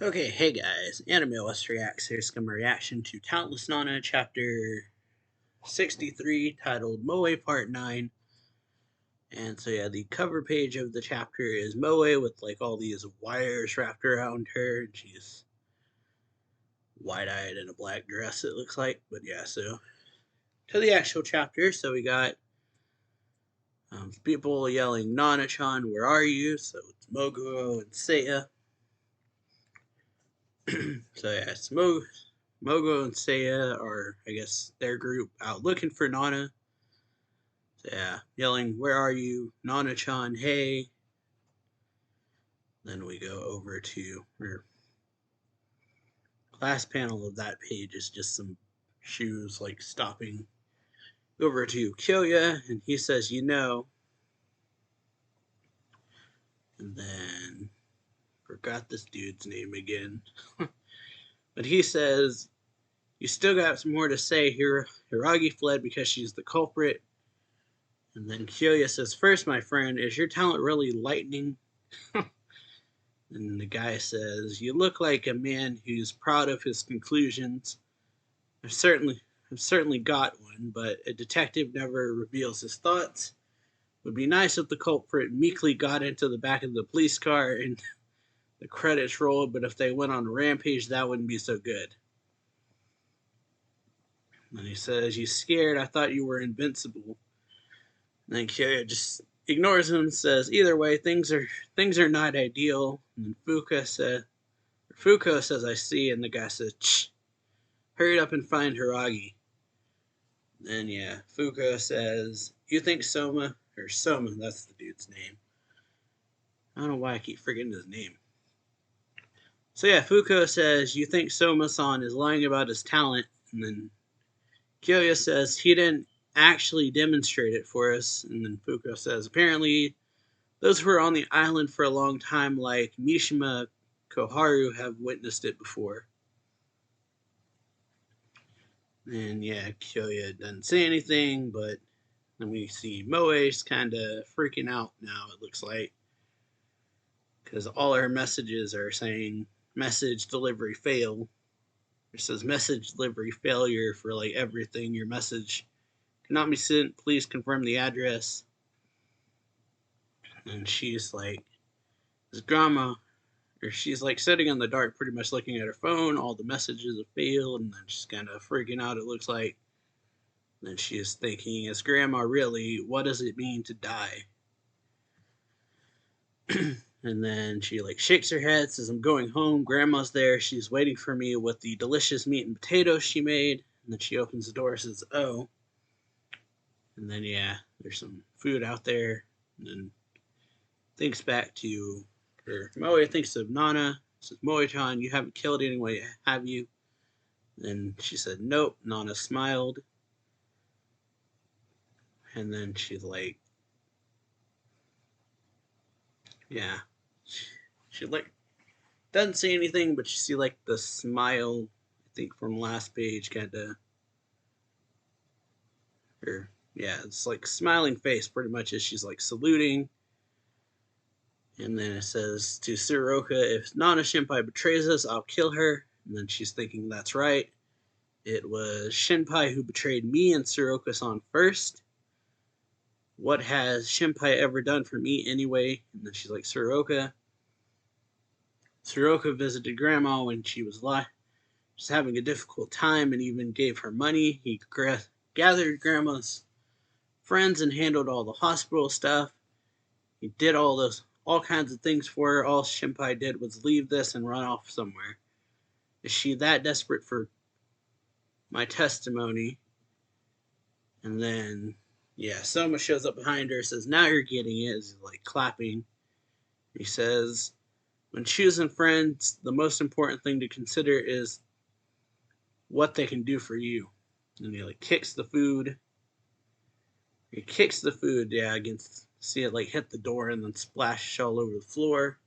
Okay, hey guys, Anime West Reacts. Here's some reaction to Talentless Nana, chapter 63, titled Moe Part 9. And so, yeah, the cover page of the chapter is Moe with like all these wires wrapped around her, and she's wide eyed in a black dress, it looks like. But yeah, so to the actual chapter, so we got people yelling, Nana chan, where are you? So it's Mogo and Seiya. So yeah, it's Mogo and Seiya are, I guess, their group out looking for Nana. So yeah, yelling, where are you? Nana-chan, hey. Then we go over to, or last panel of that page is just some shoes like stopping over to Kyoya, and he says, you know. And then, forgot this dude's name again. But he says, you still got some more to say. Hiragi fled because she's the culprit. And then Kyoya says, first, my friend, is your talent really lightning? And the guy says, you look like a man who's proud of his conclusions. I've certainly got one, but a detective never reveals his thoughts. It would be nice if the culprit meekly got into the back of the police car and the credits rolled, but if they went on a rampage, that wouldn't be so good. And he says, you scared? I thought you were invincible. And then Kyoya just ignores him and says, either way, things are not ideal. And then Fuko says, I see, and the guy says, shh, hurry up and find Hiragi. Then yeah, Fuko says, you think Soma, that's the dude's name. I don't know why I keep forgetting his name. So yeah, Fuko says, you think Soma-san is lying about his talent, and then Kyoya says, he didn't actually demonstrate it for us, and then Fuko says, apparently those who were on the island for a long time, like Mishima Koharu, have witnessed it before. And yeah, Kyoya doesn't say anything, but then we see Moe's kind of freaking out now, it looks like. Because all her messages are saying message delivery fail. It says message delivery failure for like everything. Your message cannot be sent. Please confirm the address. And she's like, this grandma, or she's like sitting in the dark, pretty much looking at her phone. All the messages have failed, and then she's kind of freaking out, it looks like. And then she is thinking, is grandma really? What does it mean to die? And then she like shakes her head, says, I'm going home. Grandma's there. She's waiting for me with the delicious meat and potatoes she made. And then she opens the door, says, oh. And then, yeah, there's some food out there. And then thinks back to her. Moe thinks of Nana. Says, Moe-chan, you haven't killed anyone, have you? And she said, nope. Nana smiled. And then she's like, yeah. She like doesn't say anything, but you see like the smile, I think from last page, kind of, or yeah, it's like smiling face pretty much as she's like saluting. And then it says to Tsuruoka, if Nana Shinpai betrays us, I'll kill her. And then she's thinking, that's right. It was Shinpai who betrayed me and Tsuruoka-san first. What has Shinpai ever done for me anyway? And then she's like, Tsuruoka. Tsuruoka visited Grandma when she was just having a difficult time and even gave her money. He gathered Grandma's friends and handled all the hospital stuff. He did all kinds of things for her. All Shinpai did was leave this and run off somewhere. Is she that desperate for my testimony? And then, yeah, Soma shows up behind her, says, now you're getting it, is like clapping. He says, when choosing friends, the most important thing to consider is what they can do for you. And he like kicks the food. He kicks the food, yeah, against, see it like hit the door and then splash all over the floor.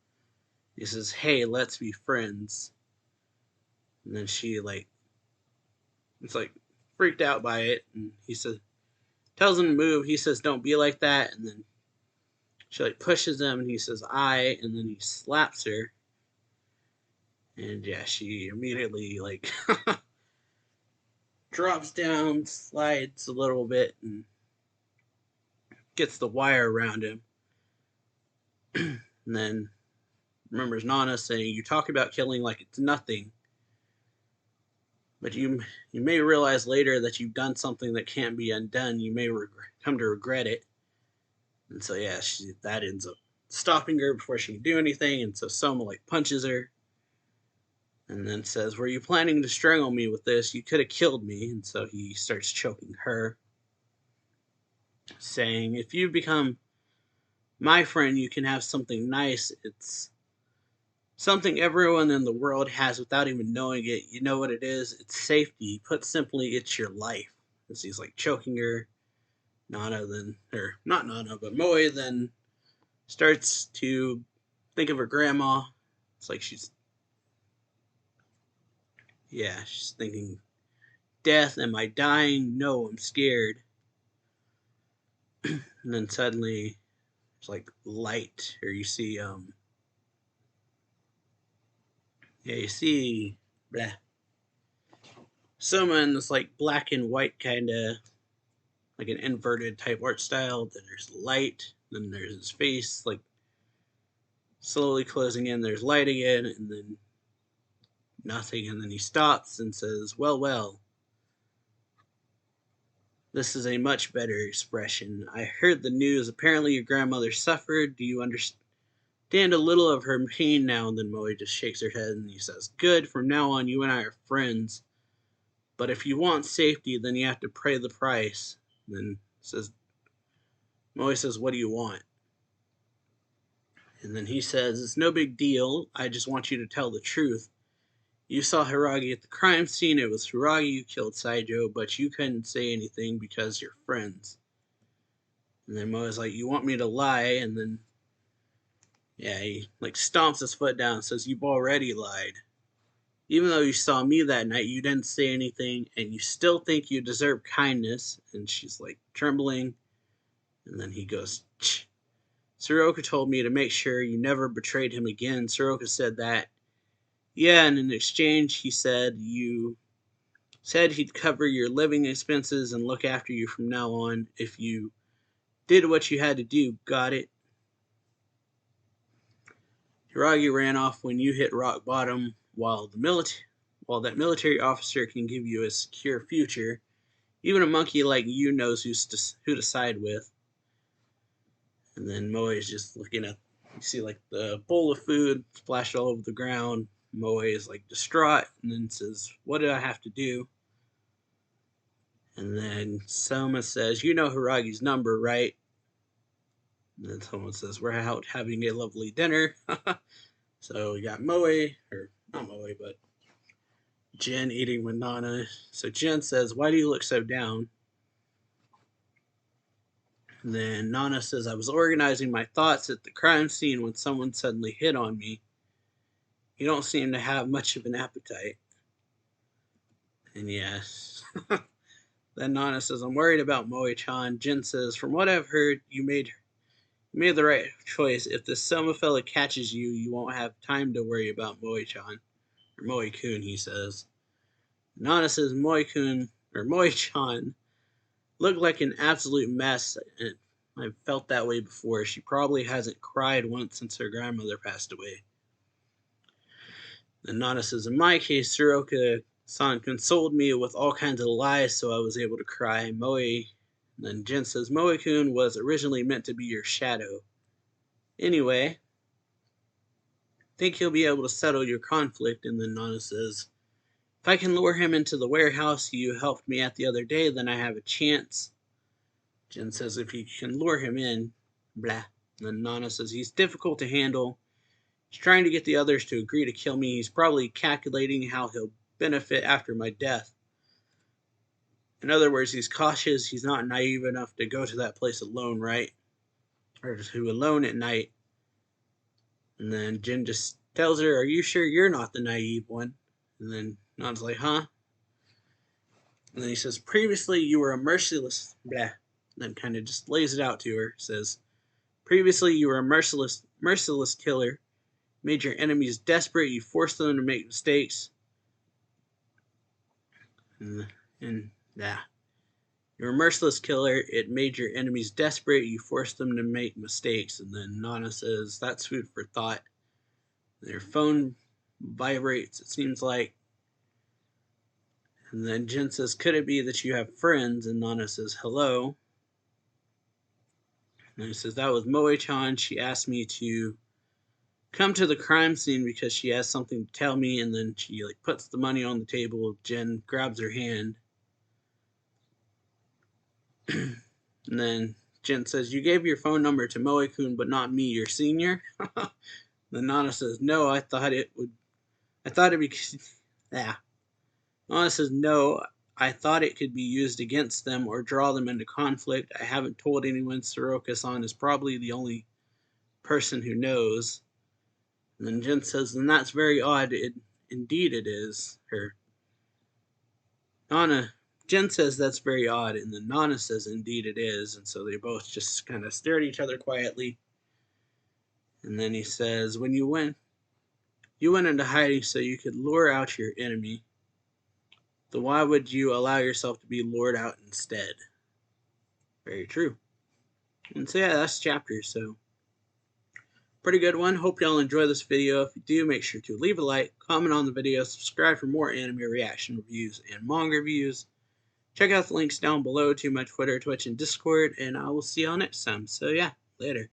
He says, hey, let's be friends. And then she like, it's like freaked out by it. And he says, tells him to move. He says, don't be like that. And then she like pushes him and he says, and then he slaps her. And yeah, she immediately like drops down, slides a little bit, and gets the wire around him. And then remembers Nana saying, "You talk about killing like it's nothing, but you may realize later that you've done something that can't be undone. You may come to regret it." And so yeah, that ends up stopping her before she can do anything. And so Soma like punches her, and then says, "Were you planning to strangle me with this? You could have killed me." And so he starts choking her, saying, "If you become my friend, you can have something nice. It's something everyone in the world has without even knowing it. You know what it is? It's safety. Put simply, it's your life." As he's like choking her, Nana then, or not Nana, but Moe then starts to think of her grandma. It's like she's thinking, death, am I dying? No, I'm scared. And then suddenly, it's like light, or you see, you see, blah, Soma in this like black and white kind of like an inverted type art style. Then there's light. Then there's his face like slowly closing in. There's light again, and then nothing. And then he stops and says, "Well, well, this is a much better expression. I heard the news. Apparently, your grandmother suffered. Do you understand a little of her pain now?" And then Moe just shakes her head and he says, "Good. From now on, you and I are friends. But if you want safety, then you have to pay the price." And then Moe says, "What do you want?" And then he says, "It's no big deal. I just want you to tell the truth. You saw Hiragi at the crime scene. It was Hiragi who killed Saijo, but you couldn't say anything because you're friends." And then Moe's like, "You want me to lie?" And then, yeah, he like stomps his foot down and says, "You've already lied. Even though you saw me that night, you didn't say anything, and you still think you deserve kindness." And she's like trembling. And then he goes, "Tch. Soroka told me to make sure you never betrayed him again. Soroka said that. Yeah, and in exchange, he said you said he'd cover your living expenses and look after you from now on if you did what you had to do. Got it?" Hiragi ran off when you hit rock bottom. While that military officer can give you a secure future, even a monkey like you knows who to side with. And then Moe is just looking at, you see like the bowl of food splashed all over the ground. Moe is like distraught and then says, "What did I have to do?" And then Soma says, "You know Hiragi's number, right?" And then someone says, "We're out having a lovely dinner." So we got Moe, or not Moe, but Jin eating with Nana. So Jin says, "Why do you look so down?" And then Nana says, "I was organizing my thoughts at the crime scene when someone suddenly hit on me. You don't seem to have much of an appetite." And yes. Then Nana says, "I'm worried about Moe-chan." Jin says, "From what I've heard, you made the right choice. If this Soma fella catches you, you won't have time to worry about Moe-chan." Or Moe-kun, he says. Nana says Moe-kun, or Moe-chan, looked like an absolute mess, and I've felt that way before. She probably hasn't cried once since her grandmother passed away. And Nana says, "In my case, Soroka-san consoled me with all kinds of lies, so I was able to cry." And then Jin says, "Moe-kun was originally meant to be your shadow. Anyway, think he'll be able to settle your conflict." And then Nana says, "If I can lure him into the warehouse you helped me at the other day, then I have a chance." Jin says, "If you can lure him in, blah." And then Nana says, "He's difficult to handle. He's trying to get the others to agree to kill me. He's probably calculating how he'll benefit after my death. In other words, he's cautious. He's not naive enough to go to that place alone, right? Or to alone at night." And then Jin just tells her, "Are you sure you're not the naive one?" And then Nana's like, "Huh?" And then he says, "Previously you were a merciless blah." And then kind of just lays it out to her. Says, "Previously you were a merciless killer. Made your enemies desperate. You forced them to make mistakes. And yeah. You're a merciless killer. It made your enemies desperate. You forced them to make mistakes. And then Nana says, that's food for thought. Their phone vibrates, it seems like. And then Jen says, could it be that you have friends? And Nana says, hello. And he says, that was Moe-chan. She asked me to come to the crime scene because she has something to tell me. And then she puts the money on the table. Jen grabs her hand. And then Jen says, you gave your phone number to Moe-kun, but not me, your senior. Then Nana says, no, I thought it'd be, yeah. Nana says, no, I thought it could be used against them or draw them into conflict. I haven't told anyone. Soroka-san is probably the only person who knows. And then Jen says, then that's very odd. Indeed it is. Jen says that's very odd, and then Nana says indeed it is. And so they both just kind of stare at each other quietly. And then he says, when you went into hiding so you could lure out your enemy. Then why would you allow yourself to be lured out instead? Very true. And so yeah, that's chapter. So pretty good one. Hope y'all enjoy this video. If you do, make sure to leave a like, comment on the video, subscribe for more anime reaction reviews and manga reviews. Check out the links down below to my Twitter, Twitch, and Discord, and I will see y'all next time. So yeah, later.